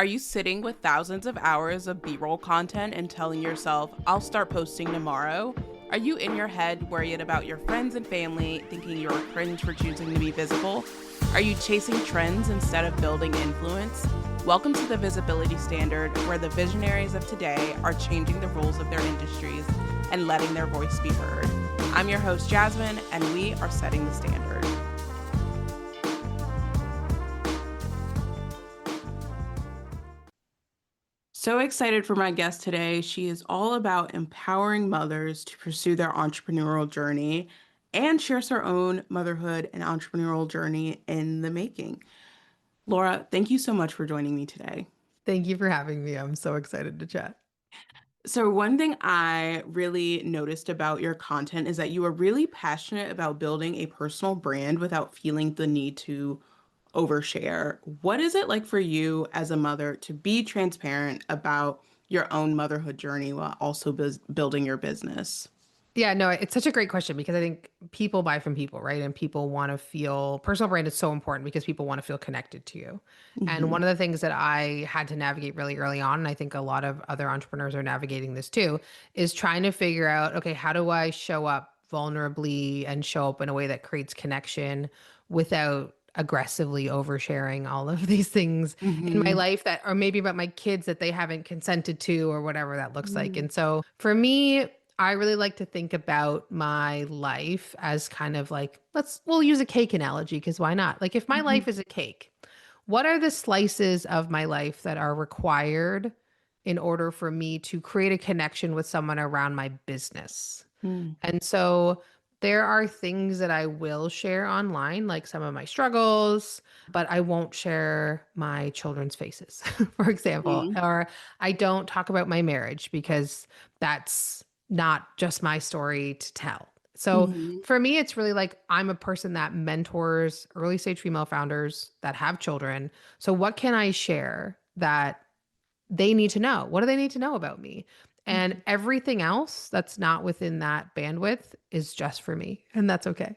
Are you sitting with thousands of hours of B-roll content and telling yourself, I'll start posting tomorrow? Are you in your head worried about your friends and family, thinking you're cringe for choosing to be visible? Are you chasing trends instead of building influence? Welcome to the Visibility Standard, where the visionaries of today are changing the rules of their industries and letting their voice be heard. I'm your host, Jazzmyn, and we are setting the standard. So excited for my guest today. She is all about empowering mothers to pursue their entrepreneurial journey and shares her own motherhood and entrepreneurial journey in the making. Laura, thank you so much for joining me today. Thank you for having me. I'm so excited to chat. So one thing I really noticed about your content is that you are really passionate about building a personal brand without feeling the need to overshare. What is it like for you as a mother to be transparent about your own motherhood journey while also building your business? Yeah, no, it's such a great question because I think people buy from people, right? And people want to feel personal brand is so important because people want to feel connected to you. And Hmm. one of the things that I had to navigate really early on, and I think a lot of other entrepreneurs are navigating this too, is trying to figure out, okay, how do I show up vulnerably and show up in a way that creates connection without aggressively oversharing all of these things in my Hmm. life that or maybe about my kids that they haven't consented to or whatever that looks like. And so for me, I really like to think about my life as kind of like, we'll use a cake analogy because why not? Like, if my life is a cake, what are the slices of my life that are required in order for me to create a connection with someone around my business? Hmm. And so there are things that I will share online, like some of my struggles, but I won't share my children's faces, for example. Hmm. Or I don't talk about my marriage because that's not just my story to tell. So Hmm. for me, it's really like I'm a person that mentors early stage female founders that have children. So what can I share that they need to know? What do they need to know about me? And Hmm. everything else that's not within that bandwidth is just for me. And that's okay.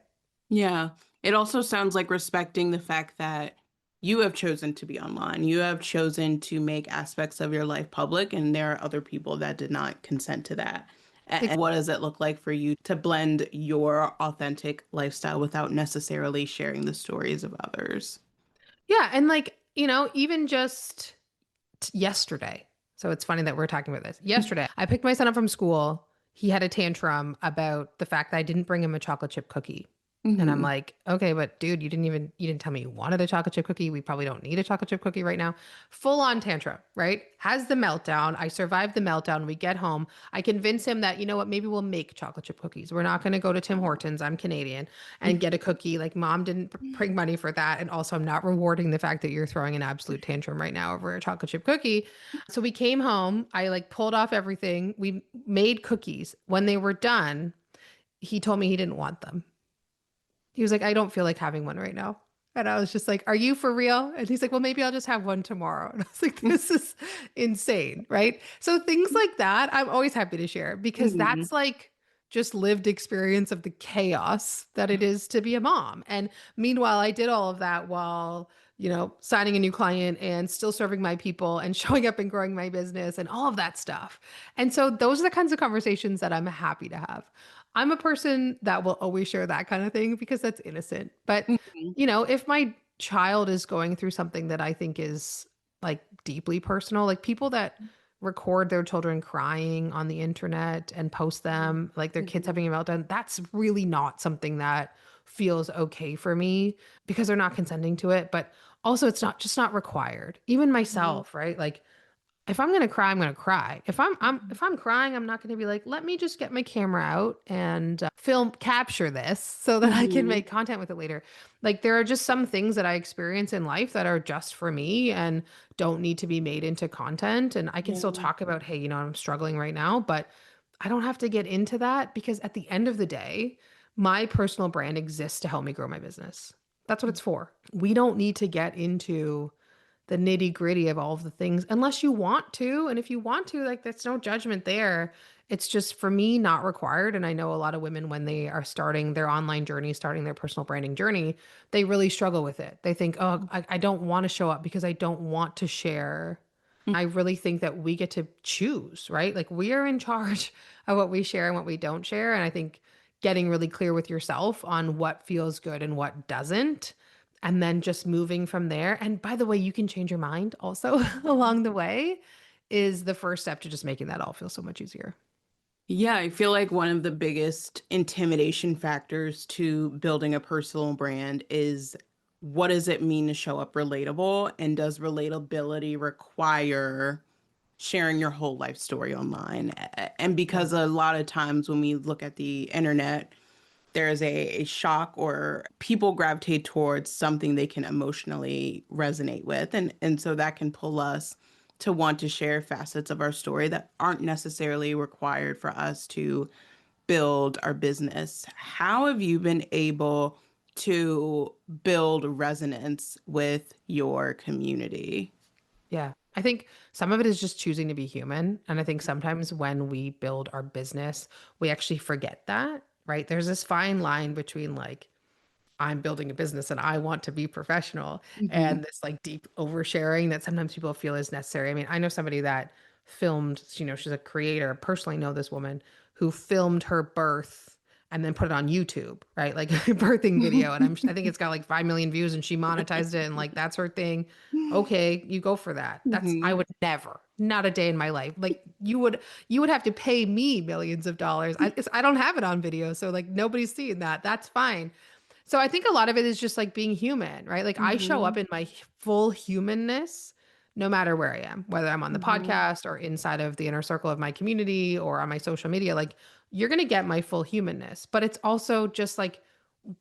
Yeah. It also sounds like respecting the fact that you have chosen to be online. You have chosen to make aspects of your life public, and there are other people that did not consent to that. And what does it look like for you to blend your authentic lifestyle without necessarily sharing the stories of others? Yeah. And like, even just yesterday. So it's funny that we're talking about this. Yesterday, I picked my son up from school. He had a tantrum about the fact that I didn't bring him a chocolate chip cookie. And I'm Hmm. like, okay, but dude, you didn't tell me you wanted a chocolate chip cookie. We probably don't need a chocolate chip cookie right now. Full on tantrum, right? Has the meltdown. I survived the meltdown. We get home. I convince him that, you know what, maybe we'll make chocolate chip cookies. We're not going to go to Tim Hortons. I'm Canadian and get a cookie. Like mom didn't bring money for that. And also I'm not rewarding the fact that you're throwing an absolute tantrum right now over a chocolate chip cookie. So we came home. I like pulled off everything. We made cookies. When they were done, he told me he didn't want them. He was like, I don't feel like having one right now. And I was just like, are you for real? And he's like, well, maybe I'll just have one tomorrow. And I was like, this is insane. Right. So things like that, I'm always happy to share because Hmm. that's like just lived experience of the chaos that it is to be a mom. And meanwhile, I did all of that while, signing a new client and still serving my people and showing up and growing my business and all of that stuff. And so those are the kinds of conversations that I'm happy to have. I'm a person that will always share that kind of thing because that's innocent. But, Hmm. if my child is going through something that I think is like deeply personal, like people that record their children crying on the internet and post them, like their kids Hmm. having a meltdown, that's really not something that feels okay for me because they're not consenting to it. But also, it's not required. Even myself, right? Like, if I'm gonna cry, I'm gonna cry. If I'm crying, I'm not gonna be like, let me just get my camera out and film capture this so that I can Hmm. make content with it later. Like there are just some things that I experience in life that are just for me and don't need to be made into content. And I can still Yeah. talk about, hey, I'm struggling right now, but I don't have to get into that because at the end of the day, my personal brand exists to help me grow my business. That's what it's for. We don't need to get into the nitty gritty of all of the things unless you want to. And if you want to, like, there's no judgment there. It's just for me, not required. And I know a lot of women, when they are starting their online journey, starting their personal branding journey, they really struggle with it. They think, oh, I don't want to show up because I don't want to share I really think that we get to choose, right? Like we are in charge of what we share and what we don't share. And I think getting really clear with yourself on what feels good and what doesn't, and then just moving from there. And by the way, you can change your mind also along the way is the first step to just making that all feel so much easier. Yeah, I feel like one of the biggest intimidation factors to building a personal brand is what does it mean to show up relatable? And does relatability require sharing your whole life story online? And Yeah. because a lot of times when we look at the internet, there's a shock or people gravitate towards something they can emotionally resonate with. And so that can pull us to want to share facets of our story that aren't necessarily required for us to build our business. How have you been able to build resonance with your community? Yeah. I think some of it is just choosing to be human. And I think sometimes when we build our business, we actually forget that, right? There's this fine line between like, I'm building a business and I want to be professional Hmm. and this like deep oversharing that sometimes people feel is necessary. I mean, I know somebody that filmed, she's a creator, personally know this woman who filmed her birth and then put it on YouTube, right? Like a birthing video. And I think it's got like 5 million views and she monetized it and like that's her thing. Okay, you go for that. I Hmm. would never, not a day in my life. Like you would have to pay me millions of dollars. I don't have it on video. So like nobody's seeing that. That's fine. So I think a lot of it is just like being human, right? Like I show Hmm. up in my full humanness no matter where I am, whether I'm on the Hmm. podcast or inside of the inner circle of my community or on my social media. Like you're going to get my full humanness. But it's also just like,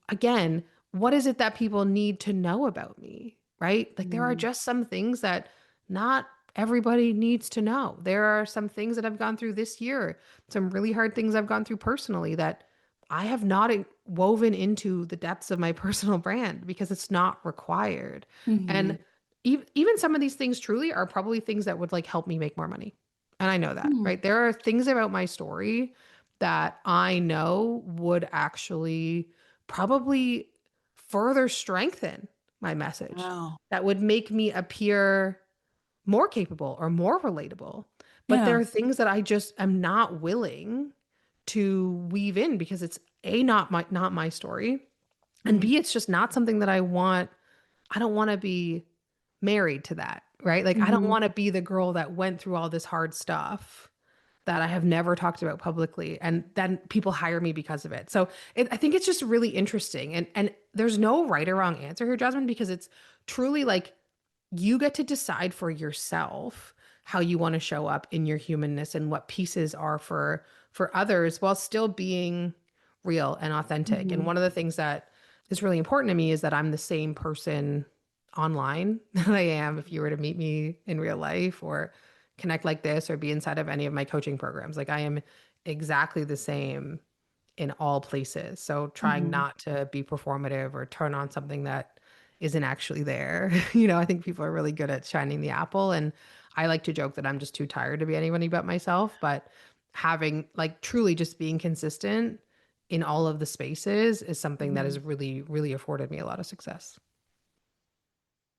again, what is it that people need to know about me, right? Like there are Hmm. just some things that not everybody needs to know. There are some things that I've gone through this year, some really hard things I've gone through personally that I have not woven into the depths of my personal brand because it's not required. Hmm. And even some of these things truly are probably things that would like help me make more money. And I know that, Hmm. right? There are things about my story that I know would actually probably further strengthen my message Wow. that would make me appear more capable or more relatable. But there Yeah. are things that I just am not willing to weave in because it's A, not my story, and Mm-hmm. B, it's just not something that I want. I don't want to be married to that, right? Like I don't Hmm. want to be the girl that went through all this hard stuff that I have never talked about publicly, and then people hire me because of it. So I think it's just really interesting, and there's no right or wrong answer here, Jasmine, because it's truly like you get to decide for yourself how you want to show up in your humanness and what pieces are for others while still being real and authentic. And Hmm. one of the things that is really important to me is that I'm the same person online that I am if you were to meet me in real life or connect like this or be inside of any of my coaching programs. Like I am exactly the same in all places. So trying Hmm. not to be performative or turn on something that isn't actually there. I think people are really good at shining the apple. And I like to joke that I'm just too tired to be anybody but myself. But having like truly just being consistent in all of the spaces is something that has really, really afforded me a lot of success.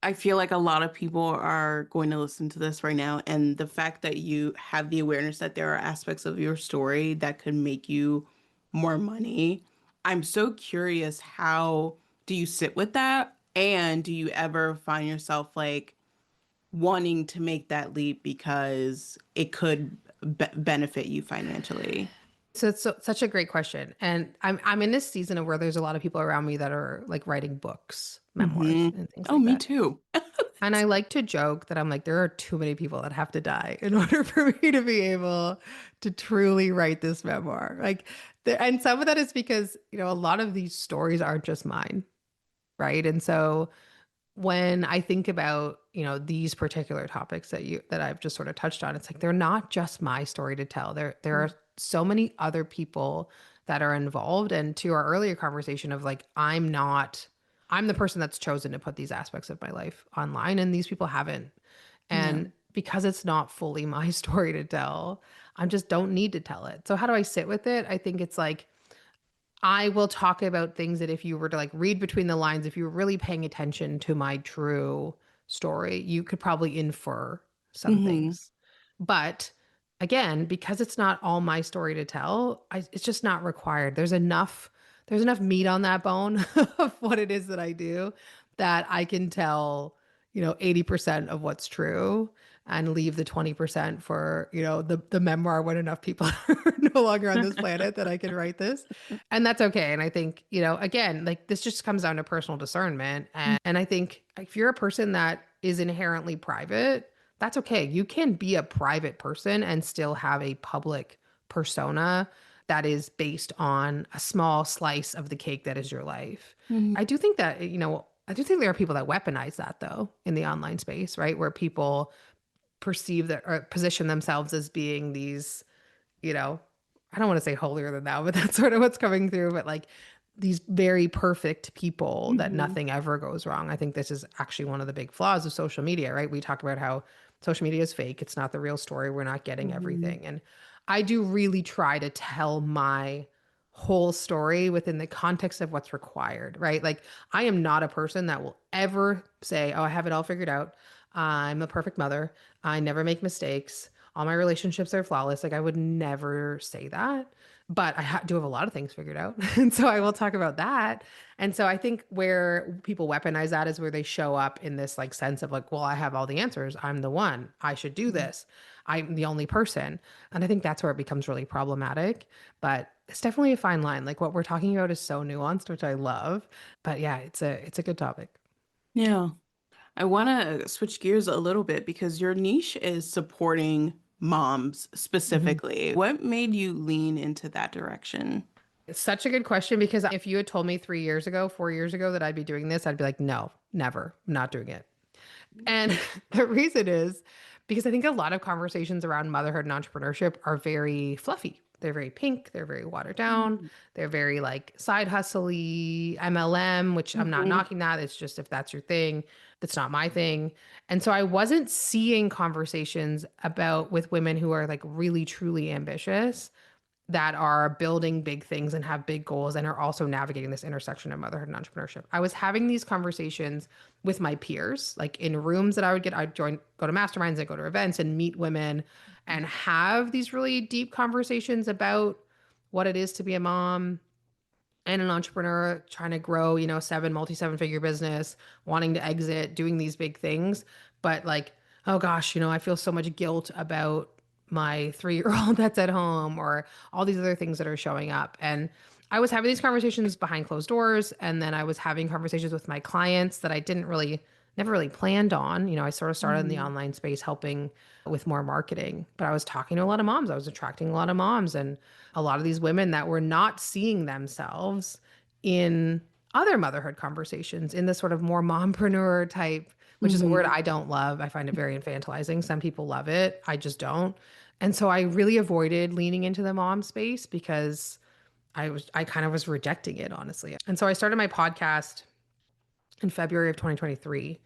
I feel like a lot of people are going to listen to this right now, and the fact that you have the awareness that there are aspects of your story that could make you more money. I'm so curious, how do you sit with that? And do you ever find yourself like wanting to make that leap because it could benefit you financially? So it's such a great question. And I'm in this season of where there's a lot of people around me that are like writing books, Hmm. memoirs, and things Oh, like me that. too. And I like to joke that I'm like, there are too many people that have to die in order for me to be able to truly write this memoir. Like, and some of that is because, a lot of these stories aren't just mine, right? And so when I think about, these particular topics that I've just sort of touched on, it's like they're not just my story to tell. There are so many other people that are involved. And to our earlier conversation of like, I'm the person that's chosen to put these aspects of my life online, and these people haven't. Yeah. And because it's not fully my story to tell, I just don't need to tell it. So how do I sit with it? I think it's like I will talk about things that if you were to like read between the lines, if you were really paying attention to my true story, you could probably infer some Hmm. things. But again, because it's not all my story to tell, it's just not required. There's enough meat on that bone of what it is that I do that I can tell, 80% of what's true and leave the 20% for, the memoir when enough people are no longer on this planet that I can write this. And that's okay. And I think, again, like this just comes down to personal discernment. And I think if you're a person that is inherently private, that's okay. You can be a private person and still have a public persona that is based on a small slice of the cake that is your life. Hmm. I do think that, I do think there are people that weaponize that though in the online space, right? Where people perceive that or position themselves as being these, you know, I don't want to say holier than thou, but that's sort of what's coming through. But like these very perfect people that Hmm. nothing ever goes wrong. I think this is actually one of the big flaws of social media, right? We talk about how social media is fake. It's not the real story. We're not getting Hmm. everything. And I do really try to tell my whole story within the context of what's required, right? Like I am not a person that will ever say, "Oh, I have it all figured out. I'm a perfect mother. I never make mistakes. All my relationships are flawless." Like I would never say that, but do have a lot of things figured out. And so I will talk about that. And so I think where people weaponize that is where they show up in this like sense of like, well, I have all the answers. I'm the one. I should do this. I'm the only person. And I think that's where it becomes really problematic. But it's definitely a fine line. Like what we're talking about is so nuanced, which I love. But yeah, it's a good topic. Yeah. I want to switch gears a little bit because your niche is supporting moms Mhm. specifically. What made you lean into that direction? It's such a good question because if you had told me 3 years ago, 4 years ago that I'd be doing this, I'd be like, no, never, not doing it. And the reason is because I think a lot of conversations around motherhood and entrepreneurship are very fluffy. They're very pink, they're very watered down, they're very like side hustly, MLM, which I'm not Mm-hmm. knocking that. It's just if that's your thing, that's not my thing. And so I wasn't seeing conversations about with women who are like really truly ambitious that are building big things and have big goals and are also navigating this intersection of motherhood and entrepreneurship. I was having these conversations with my peers, like in rooms that I'd go to masterminds and go to events and meet women and have these really deep conversations about what it is to be a mom and an entrepreneur trying to grow, seven figure business, wanting to exit, doing these big things. But like, oh gosh, I feel so much guilt about my 3 year old that's at home or all these other things that are showing up. And I was having these conversations behind closed doors. And then I was having conversations with my clients that I never really planned on. I sort of started in the Hmm. online space helping with more marketing, but I was talking to a lot of moms. I was attracting a lot of moms and a lot of these women that were not seeing themselves in other motherhood conversations in this sort of more mompreneur type, which is a word Hmm. I don't love. I find it very infantilizing. Some people love it. I just don't. And so I really avoided leaning into the mom space because I kind of was rejecting it, honestly. And so I started my podcast in February of 2023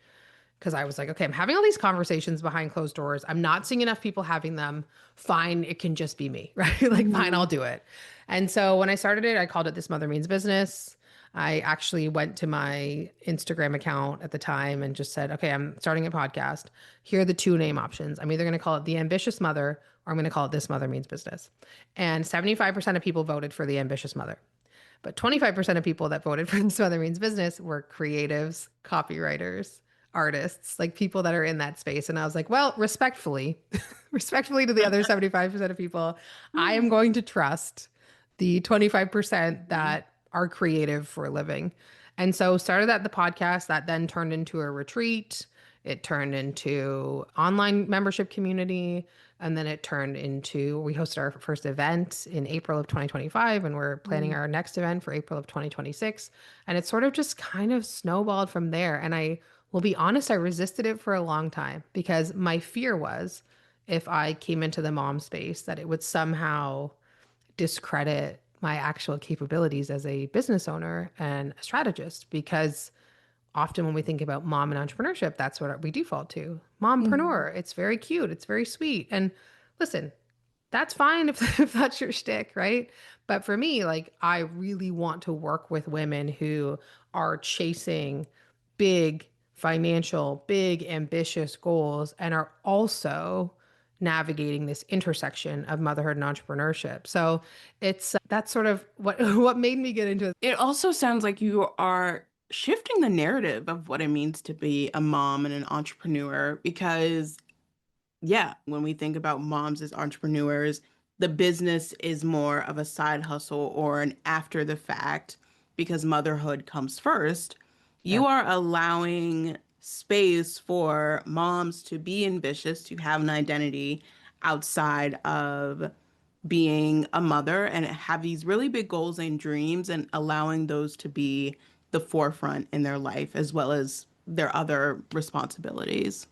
because I was like, okay, I'm having all these conversations behind closed doors. I'm not seeing enough people having them. Fine, it can just be me, right? Like, fine, I'll Hmm. do it. And so when I started it, I called it This Mother Means Business. I actually went to my Instagram account at the time and just said, okay, I'm starting a podcast. Here are the two name options. I'm either going to call it The Ambitious Mother or I'm going to call it This Mother Means Business. And 75% of people voted for The Ambitious Mother. But 25% of people that voted for This Mother Means Business were creatives, copywriters, artists, like people that are in that space. And I was like, well, respectfully, respectfully to the other 75% of people, I am going to trust the 25% that are creative for a living. And so started at the podcast that then turned into a retreat. It turned into online membership community. And then it turned into, we hosted our first event in April of 2025, and we're planning our next event for April of 2026. And it sort of just kind of snowballed from there. And I will be honest, I resisted it for a long time because my fear was if I came into the mom space that it would somehow discredit my actual capabilities as a business owner and a strategist. Because often when we think about mom and entrepreneurship, that's what we default to. Hmm. Mompreneur. It's very cute. It's very sweet. And listen, that's fine if, if that's your shtick, right? But for me, like, I really want to work with women who are chasing big financial, big, ambitious goals and are also navigating this intersection of motherhood and entrepreneurship. So it's that's sort of what what made me get into it. It also sounds like you are shifting the narrative of what it means to be a mom and an entrepreneur because yeah, when we think about moms as entrepreneurs, the business is more of a side hustle or an after the fact because motherhood comes first. Yeah. You are allowing space for moms to be ambitious, to have an identity outside of being a mother and have these really big goals and dreams and allowing those to be the forefront in their life as well as their other responsibilities.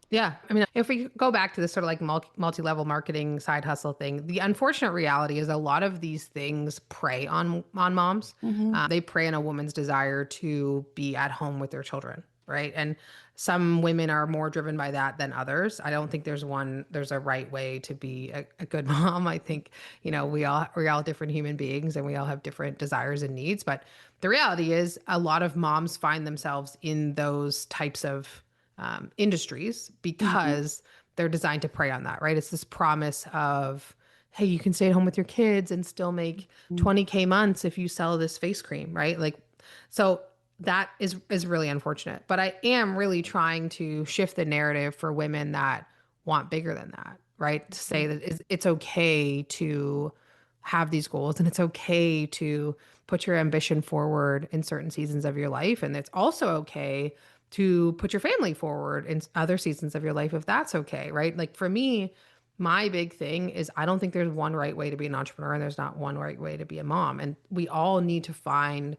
Yeah. I mean, if we go back to this sort of like multi-level marketing side hustle thing, the unfortunate reality is a lot of these things prey on moms. Hmm. They prey on a woman's desire to be at home with their children, right? And some women are more driven by that than others. I don't think there's a right way to be a good mom. I think, we're all different human beings and we all have different desires and needs. But the reality is a lot of moms find themselves in those types of industries Hmm. because they're designed to prey on that, right? It's this promise of, hey, you can stay at home with your kids and still make 20K months if you sell this face cream, right? Like, so that is really unfortunate. But I am really trying to shift the narrative for women that want bigger than that, right? To say that it's okay to have these goals and it's okay to put your ambition forward in certain seasons of your life. And it's also okay to put your family forward in other seasons of your life if that's okay, right? Like for me, my big thing is I don't think there's one right way to be an entrepreneur and there's not one right way to be a mom. And we all need to find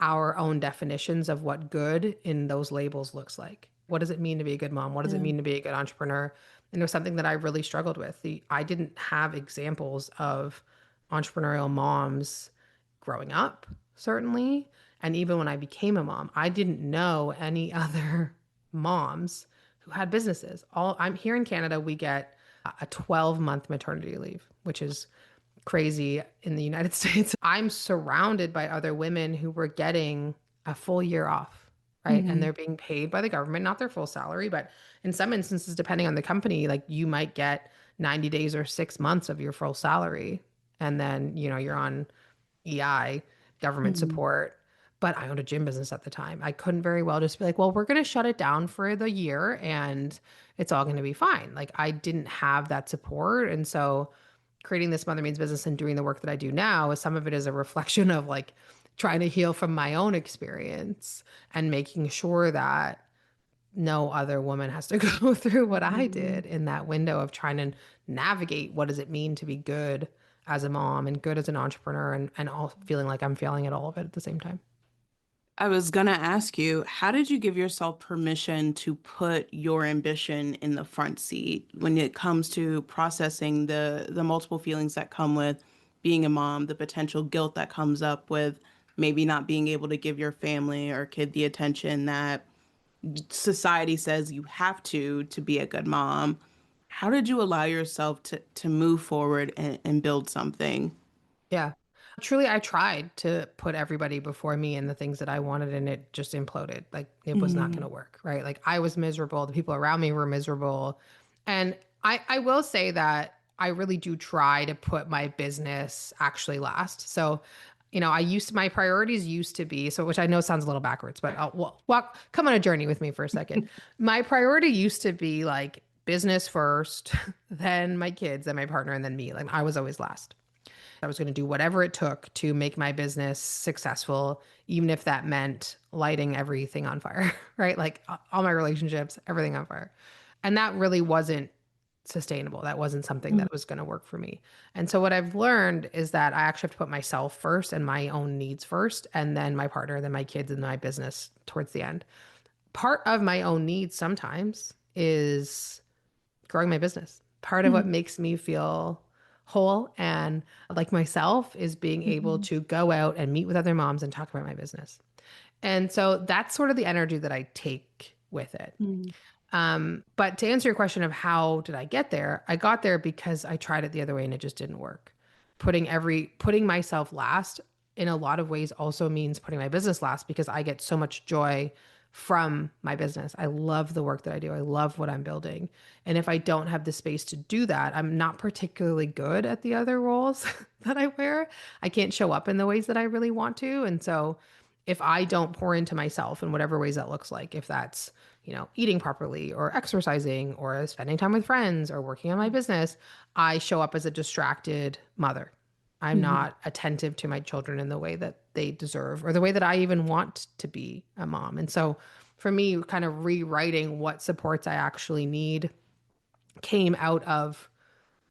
our own definitions of what good in those labels looks like. What does it mean to be a good mom? What does it Yeah. mean to be a good entrepreneur? And it was something that I really struggled with. I didn't have examples of entrepreneurial moms growing up, certainly. And even when I became a mom, I didn't know any other moms who had businesses. I'm here in Canada, we get a 12-month maternity leave, which is crazy in the United States. I'm surrounded by other women who were getting a full year off, right? And Hmm. they're being paid by the government, not their full salary, but in some instances, depending on the company, like you might get 90 days or 6 months of your full salary. And then, you're on EI, government Hmm. support. But I owned a gym business at the time. I couldn't very well just be like, well, we're going to shut it down for the year and it's all going to be fine. Like I didn't have that support. And so creating this Mother Means business and doing the work that I do now is some of it is a reflection of like trying to heal from my own experience and making sure that no other woman has to go through what I Hmm. did in that window of trying to navigate what does it mean to be good as a mom and good as an entrepreneur and all feeling like I'm failing at all of it at the same time. I was gonna ask you, how did you give yourself permission to put your ambition in the front seat when it comes to processing the multiple feelings that come with being a mom, the potential guilt that comes up with maybe not being able to give your family or kid the attention that society says you have to be a good mom. How did you allow yourself to move forward and build something? Yeah. Truly, I tried to put everybody before me and the things that I wanted, and it just imploded. Like it was not going Mm-hmm. to work, right? Like I was miserable. The people around me were miserable. And I will say that I really do try to put my business actually last. So, my priorities used to be, so which I know sounds a little backwards, but come on a journey with me for a second. My priority used to be like business first, then my kids, then my partner, and then me. Like I was always last. I was going to do whatever it took to make my business successful, even if that meant lighting everything on fire, right? Like all my relationships, everything on fire. And that really wasn't sustainable. That wasn't something that was going to work for me. And so what I've learned is that I actually have to put myself first and my own needs first, and then my partner, then my kids, and my business towards the end. Part of my own needs sometimes is growing my business. Part of what makes me feel whole and like myself is being able Mm-hmm. to go out and meet with other moms and talk about my business. And so that's sort of the energy that I take with it. But to answer your question of how did I get there, I got there because I tried it the other way and it just didn't work. Putting myself last in a lot of ways also means putting my business last because I get so much joy from my business. I love the work that I do. I love what I'm building. And if I don't have the space to do that, I'm not particularly good at the other roles that I wear. I can't show up in the ways that I really want to. And so if I don't pour into myself in whatever ways that looks like, if that's, eating properly or exercising or spending time with friends or working on my business, I show up as a distracted mother. I'm Mm-hmm. not attentive to my children in the way that they deserve or the way that I even want to be a mom. And so for me, kind of rewriting what supports I actually need came out of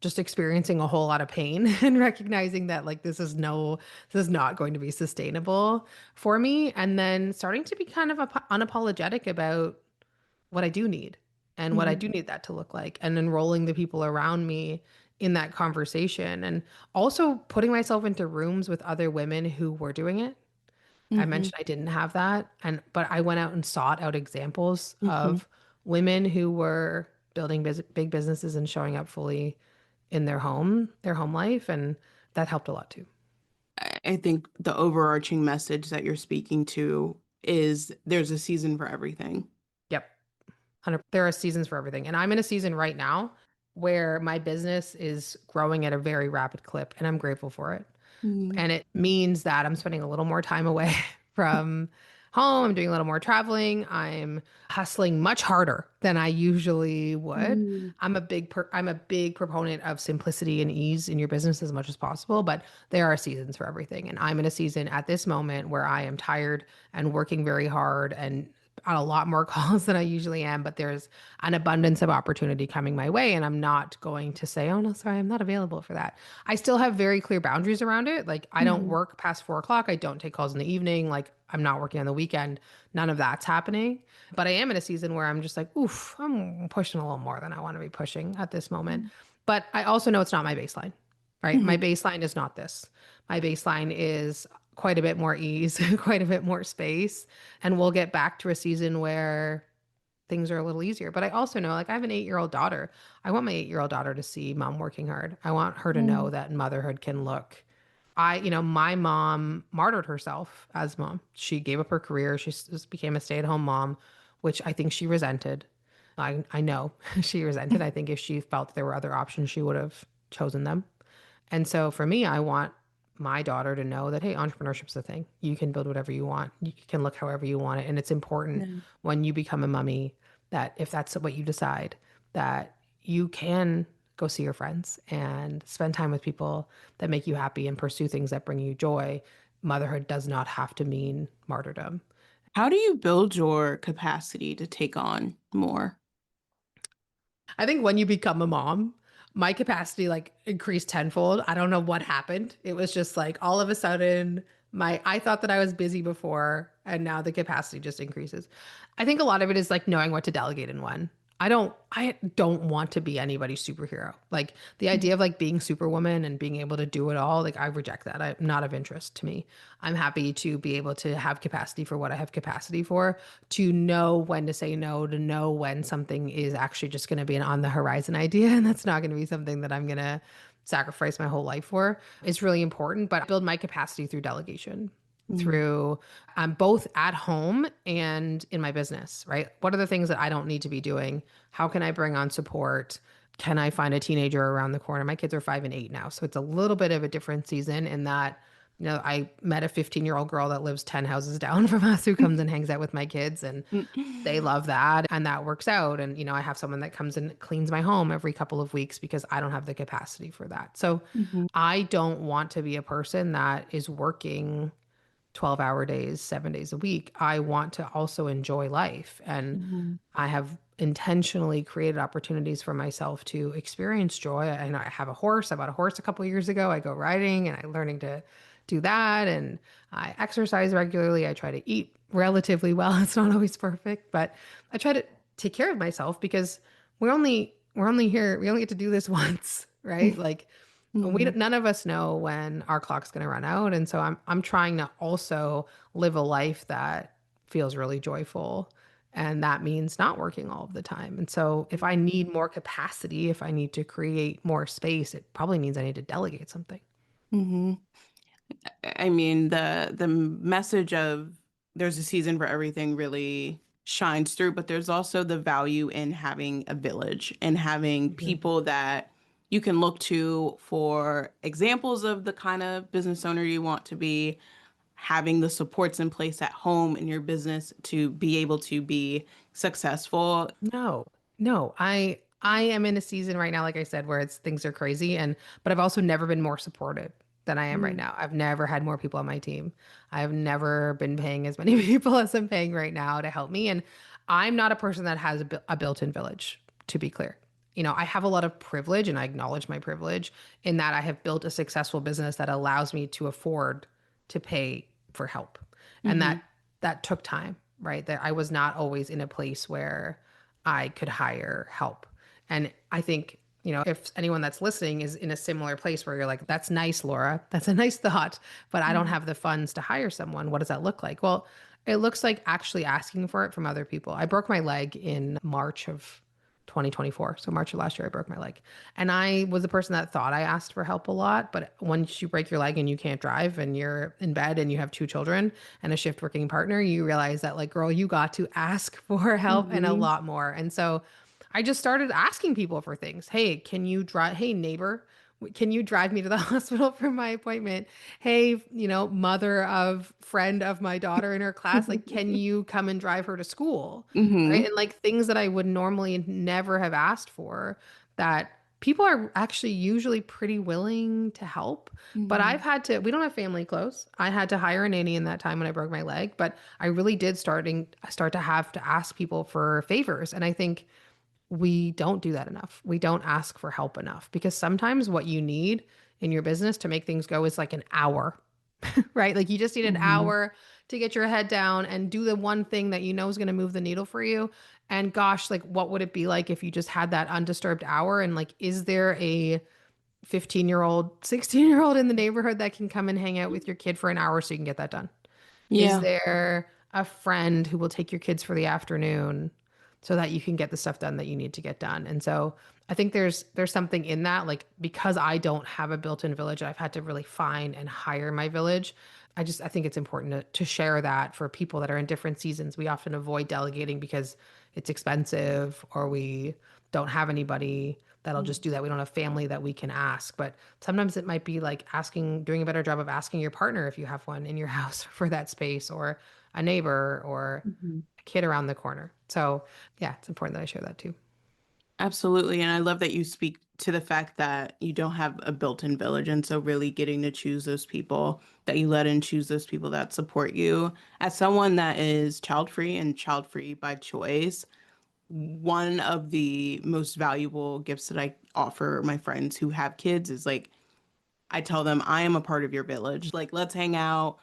just experiencing a whole lot of pain and recognizing that like this is not going to be sustainable for me, and then starting to be kind of unapologetic about what I do need and what I Mm-hmm. do need that to look like, and enrolling the people around me in that conversation, and also putting myself into rooms with other women who were doing it. I Mm-hmm. mentioned I didn't have that, but I went out and sought out examples Mm-hmm. of women who were building big businesses and showing up fully in their home life, and that helped a lot too. I think the overarching message that you're speaking to is there's a season for everything. Yep. 100. There are seasons for everything. And I'm in a season right now where my business is growing at a very rapid clip, and I'm grateful for it. Mm-hmm. And it means that I'm spending a little more time away from home. I'm doing a little more traveling. I'm hustling much harder than I usually would. I'm a big proponent of simplicity and ease in your business as much as possible, but there are seasons for everything. And I'm in a season at this moment where I am tired and working very hard and on a lot more calls than I usually am, but there's an abundance of opportunity coming my way. And I'm not going to say, oh, no, sorry, I'm not available for that. I still have very clear boundaries around it. Like, I don't Mm-hmm. work past 4 o'clock. I don't take calls in the evening. Like, I'm not working on the weekend. None of that's happening. But I am in a season where I'm just like, oof, I'm pushing a little more than I want to be pushing at this moment. But I also know it's not my baseline, right? My Mm-hmm. baseline is not this. My baseline is quite a bit more ease, quite a bit more space. And we'll get back to a season where things are a little easier. But I also know, like, I have an 8-year-old daughter. I want my 8-year-old daughter to see mom working hard. I want her to know that motherhood can look. My mom martyred herself as mom. She gave up her career. She just became a stay-at-home mom, which I think she resented. I know she resented. I think if she felt there were other options, she would have chosen them. And so for me, I want my daughter to know that, hey, entrepreneurship's a thing. You can build whatever you want. You can look however you want it. And it's important Yeah. when you become a mummy that if that's what you decide, that you can go see your friends and spend time with people that make you happy and pursue things that bring you joy. Motherhood does not have to mean martyrdom. How do you build your capacity to take on more? I think when you become a mom, my capacity like increased tenfold. I don't know what happened. It was just like all of a sudden I thought that I was busy before and now the capacity just increases. I think a lot of it is like knowing what to delegate and when. I don't want to be anybody's superhero. Like the idea of like being superwoman and being able to do it all, like I reject that. I'm not of interest to me. I'm happy to be able to have capacity for what I have capacity for, to know when to say no, to know when something is actually just going to be an on the horizon idea and that's not going to be something that I'm going to sacrifice my whole life for. It's really important, but I build my capacity through delegation, Mm-hmm. through both at home and in my business, right? What are the things that I don't need to be doing? How can I bring on support? Can I find a teenager around the corner? My kids are 5 and 8 now. So it's a little bit of a different season in that, I met a 15-year-old girl that lives 10 houses down from us who comes and hangs out with my kids. And they love that and that works out. And, I have someone that comes and cleans my home every couple of weeks because I don't have the capacity for that. So Mm-hmm. I don't want to be a person that is working 12-hour days, 7 days a week. I want to also enjoy life. And Mm-hmm. I have intentionally created opportunities for myself to experience joy. And I have a horse. I bought a horse a couple of years ago. I go riding and I'm learning to do that. And I exercise regularly. I try to eat relatively well. It's not always perfect, but I try to take care of myself because we're only here. We only get to do this once, right? Like Mm-hmm. none of us know when our clock's going to run out, and so I'm trying to also live a life that feels really joyful, and that means not working all of the time. And so if I need more capacity, if I need to create more space, it probably means I need to delegate something. Mm-hmm. I mean, the message of there's a season for everything really shines through, but there's also the value in having a village and having Mhm. people that you can look to for examples of the kind of business owner you want to be, having the supports in place at home in your business to be able to be successful. No, no, I am in a season right now, like I said, where it's things are crazy, and but I've also never been more supported than I am right Mm, now. I've never had more people on my team. I've never been paying as many people as I'm paying right now to help me. And I'm not a person that has a built-in village, to be clear. I have a lot of privilege and I acknowledge my privilege in that I have built a successful business that allows me to afford to pay for help. And hmm that took time, right? That I was not always in a place where I could hire help. And I think, if anyone that's listening is in a similar place where you're like, that's nice, Laura, that's a nice thought, but I don't have the funds to hire someone, what does that look like? Well, it looks like actually asking for it from other people. I broke my leg in March of 2024. So March of last year, I broke my leg. And I was the person that thought I asked for help a lot. But once you break your leg and you can't drive and you're in bed and you have two children and a shift working partner, you realize that, like, girl, you got to ask for help and a hmm lot more. And so I just started asking people for things. Hey, can you drive? Hey, neighbor, can you drive me to the hospital for my appointment? Hey, mother of friend of my daughter in her class, like, can you come and drive her to school? Right. hmm And like things that I would normally never have asked for, that people are actually usually pretty willing to help. But hmm we don't have family close. I had to hire a nanny in that time when I broke my leg, but I really did start to have to ask people for favors. And I think we don't do that enough. We don't ask for help enough because sometimes what you need in your business to make things go is like an hour, right? Like you just need an hmm hour to get your head down and do the one thing that you know is going to move the needle for you. And gosh, like what would it be like if you just had that undisturbed hour? And like, is there a 15-year-old, 16-year-old in the neighborhood that can come and hang out with your kid for an hour so you can get that done? Is Yeah. there a friend who will take your kids for the afternoon so that you can get the stuff done that you need to get done? And so I think there's something in that, like because I don't have a built-in village, I've had to really find and hire my village. I think it's important to share that for people that are in different seasons. We often avoid delegating because it's expensive or we don't have anybody that'll just do that. We don't have family that we can ask. But sometimes it might be like doing a better job of asking your partner if you have one in your house for that space, or a neighbor, or Mhm. a kid around the corner. So yeah, it's important that I share that too. Absolutely. And I love that you speak to the fact that you don't have a built-in village. And so really getting to choose those people that you let in, choose those people that support you. As someone that is child-free and child-free by choice, one of the most valuable gifts that I offer my friends who have kids is like I tell them I am a part of your village. Like, let's hang out.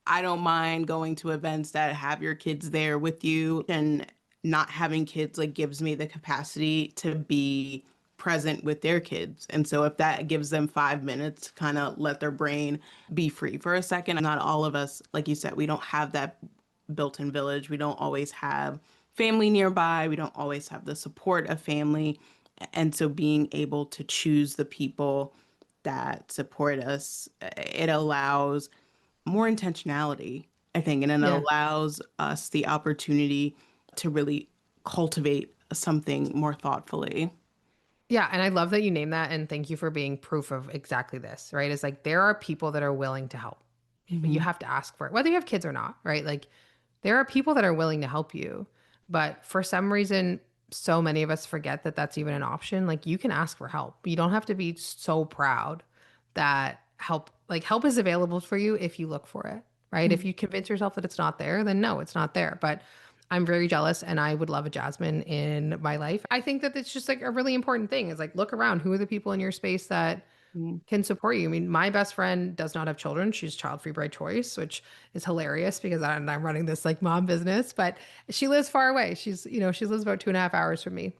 I don't mind going to events that have your kids there with you. And not having kids like gives me the capacity to be present with their kids. And so if that gives them 5 minutes to kind of let their brain be free for a second, not all of us, like you said, we don't have that built-in village. We don't always have family nearby. We don't always have the support of family. And so being able to choose the people that support us, it allows more intentionality, I think, and it Yeah. allows us the opportunity to really cultivate something more thoughtfully. Yeah, and I love that you name that, and thank you for being proof of exactly this, right? It's like there are people that are willing to help, but you hmm have to ask for it, whether you have kids or not, right? Like there are people that are willing to help you, but for some reason, so many of us forget that that's even an option. Like you can ask for help. You don't have to be so proud that help is available for you if you look for it, right? If you convince yourself that it's not there, then no, it's not there. But I'm very jealous and I would love a Jazzmyn in my life. I think that it's just like a really important thing is like look around. Who are the people in your space that hmm can support you? I mean, my best friend does not have children. She's child free by choice, which is hilarious because I'm running this like mom business, but she lives far away. She lives about 2.5 hours from me.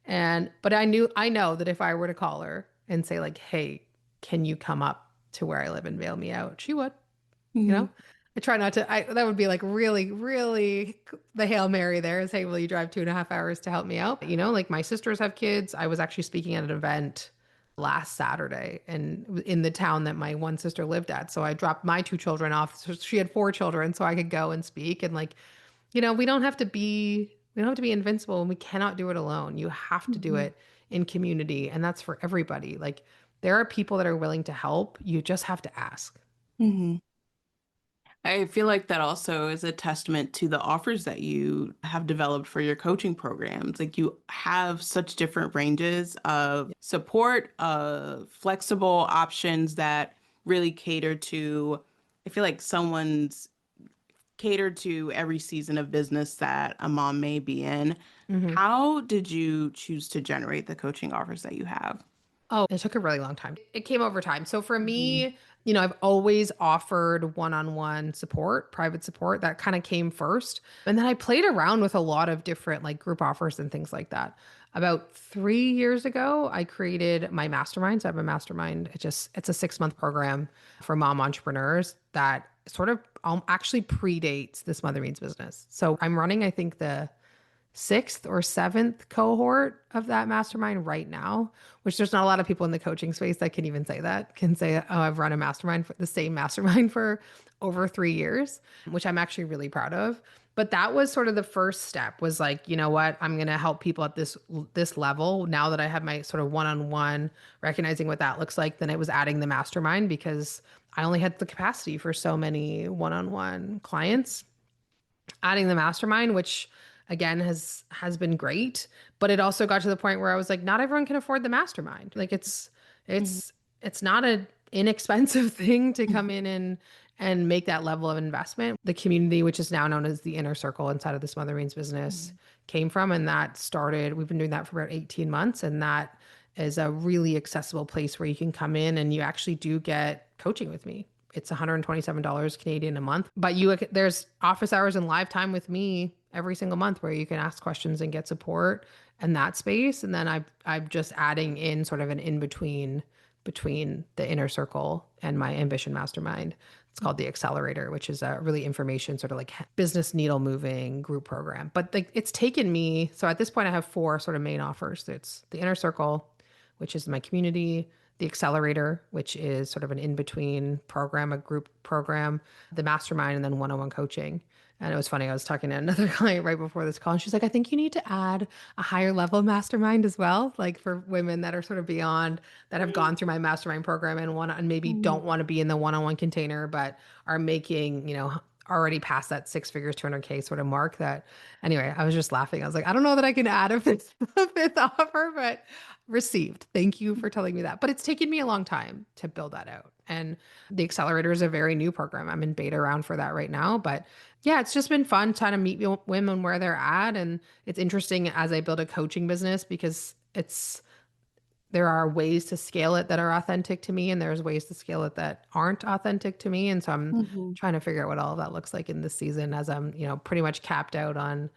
But I know that if I were to call her and say, like, hey, can you come up to where I live and bail me out? She would, you hmm know? I try not to, that would be like really, really the Hail Mary there is, hey, will you drive 2.5 hours to help me out? Like my sisters have kids. I was actually speaking at an event last Saturday and in the town that my one sister lived at. So I dropped my two children off. So she had four children, so I could go and speak. And like, we don't have to be We don't have to be invincible, and we cannot do it alone. You have to do Mhm. it in community, and that's for everybody. Like there are people that are willing to help. You just have to ask. Mhm. I feel like that also is a testament to the offers that you have developed for your coaching programs. Like you have such different ranges of support, of flexible options that really cater to, I feel like someone's catered to every season of business that a mom may be in. Mhm. How did you choose to generate the coaching offers that you have? Oh, it took a really long time. It came over time. So for Mhm. me, I've always offered one-on-one support, private support. That kind of came first. And then I played around with a lot of different like group offers and things like that. About 3 years ago, I created my mastermind. So I have a mastermind. It's a 6 month program for mom entrepreneurs that sort of actually predates this Mother Means business. So I'm running, I think, the sixth or seventh cohort of that mastermind right now, which there's not a lot of people in the coaching space that can even say that, can say, oh, I've run a mastermind for the same mastermind for over 3 years, which I'm actually really proud of. But that was sort of the first step was like, you know what, I'm going to help people at this level. Now that I have my sort of one-on-one, recognizing what that looks like, then it was adding the mastermind because I only had the capacity for so many one-on-one clients, adding the mastermind, which again has been great, but it also got to the point where I was like, not everyone can afford the mastermind. Like Mhm. it's not an inexpensive thing to come in and make that level of investment. The community, which is now known as the inner circle inside of this Mother Means business, Mhm. came from, and that started, we've been doing that for about 18 months, and that is a really accessible place where you can come in and you actually do get coaching with me. It's $127 Canadian a month, but there's office hours and live time with me every single month where you can ask questions and get support in that space. And then I'm just adding in sort of an in between the inner circle and my ambition mastermind. It's called the Accelerator, which is a really information sort of like business needle moving group program. But like it's taken me, so at this point I have four sort of main offers. It's the inner circle, which is my community, the Accelerator, which is sort of an in between program, a group program, the mastermind, and then one-on-one coaching. And it was funny. I was talking to another client right before this call, and she's like, I think you need to add a higher level mastermind as well, like for women that are sort of beyond, that have gone through my mastermind program and and maybe Mhm. don't want to be in the one-on-one container, but are making, already past that six figures, 200K sort of mark. That anyway, I was just laughing. I was like, I don't know that I can add a fifth, a fifth offer, but received. Thank you for telling me that. But it's taken me a long time to build that out. And the Accelerator is a very new program. I'm in beta round for that right now. But yeah, it's just been fun trying to meet women where they're at. And it's interesting as I build a coaching business because there are ways to scale it that are authentic to me, and there's ways to scale it that aren't authentic to me. And so I'm Mhm. trying to figure out what all of that looks like in this season as I'm, pretty much capped out on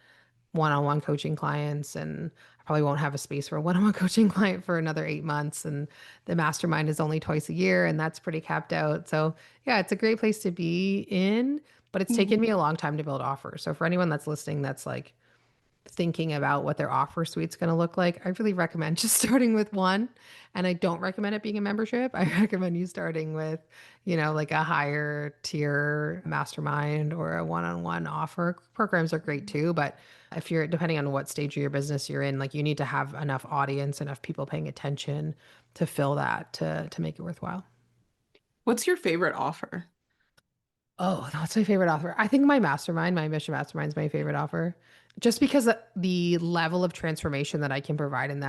one-on-one coaching clients, and I probably won't have a space for a one-on-one coaching client for another 8 months, and the mastermind is only twice a year, and that's pretty capped out. So yeah, it's a great place to be in, but it's taken Mhm. me a long time to build offers. So for anyone that's listening that's like thinking about what their offer suite's going to look like, I really recommend just starting with one. And I don't recommend it being a membership. I recommend you starting with, like a higher tier mastermind or a one-on-one offer. Programs are great too, but if you're depending on what stage of your business you're in, like you need to have enough audience, enough people paying attention to fill that to make it worthwhile. What's your favorite offer? Oh, that's my favorite offer. I think my mastermind, my mission mastermind is my favorite offer. Just because the level of transformation that I can provide in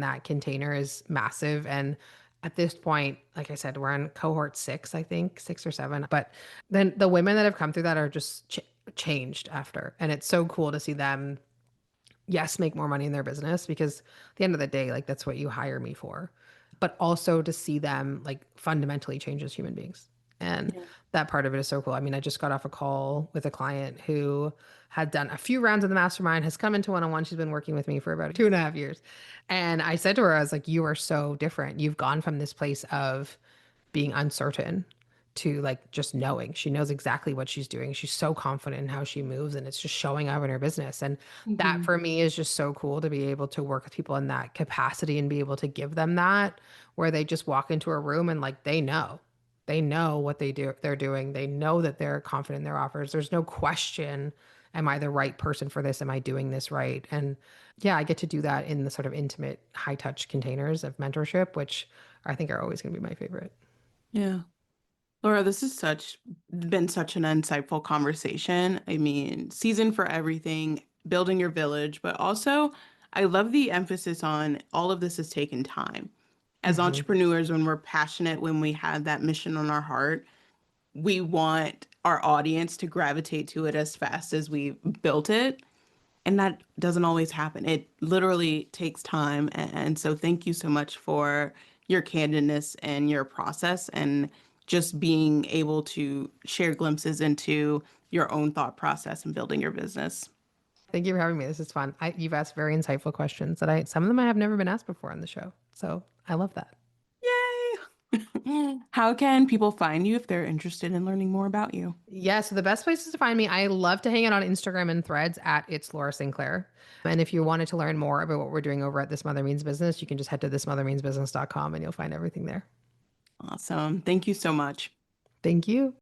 that container is massive. And at this point, like I said, we're on cohort six, I think, six or seven. But then the women that have come through that are just changed after. And it's so cool to see them, yes, make more money in their business because at the end of the day, like that's what you hire me for. But also to see them like fundamentally change as human beings. And Yeah. that part of it is so cool. I mean, I just got off a call with a client who had done a few rounds of the mastermind, has come into one-on-one. She's been working with me for about 2.5 years. And I said to her, I was like, you are so different. You've gone from this place of being uncertain to like just knowing. She knows exactly what she's doing. She's so confident in how she moves, and it's just showing up in her business. And that Mhm. for me is just so cool to be able to work with people in that capacity and be able to give them that, where they just walk into a room and like they know. They know what they're doing. They know that they're confident in their offers. There's no question Am I the right person for this? Am I doing this right? And yeah, I get to do that in the sort of intimate, high touch containers of mentorship, which I think are always going to be my favorite. Yeah. Laura, this is been such an insightful conversation. I mean, season for everything, building your village, but also I love the emphasis on all of this has taken time. As Hmm. entrepreneurs, when we're passionate, when we have that mission on our heart, we want our audience to gravitate to it as fast as we built it. And that doesn't always happen. It literally takes time. And so thank you so much for your candidness and your process and just being able to share glimpses into your own thought process and building your business. Thank you for having me. This is fun. You've asked very insightful questions that some of them I have never been asked before on the show. So I love that. Yay! How can people find you if they're interested in learning more about you? Yeah, so the best places to find me, I love to hang out on Instagram and threads at It's Laura Sinclair. And if you wanted to learn more about what we're doing over at This Mother Means Business, you can just head to thismothermeansbusiness.com and you'll find everything there. Awesome. Thank you so much. Thank you.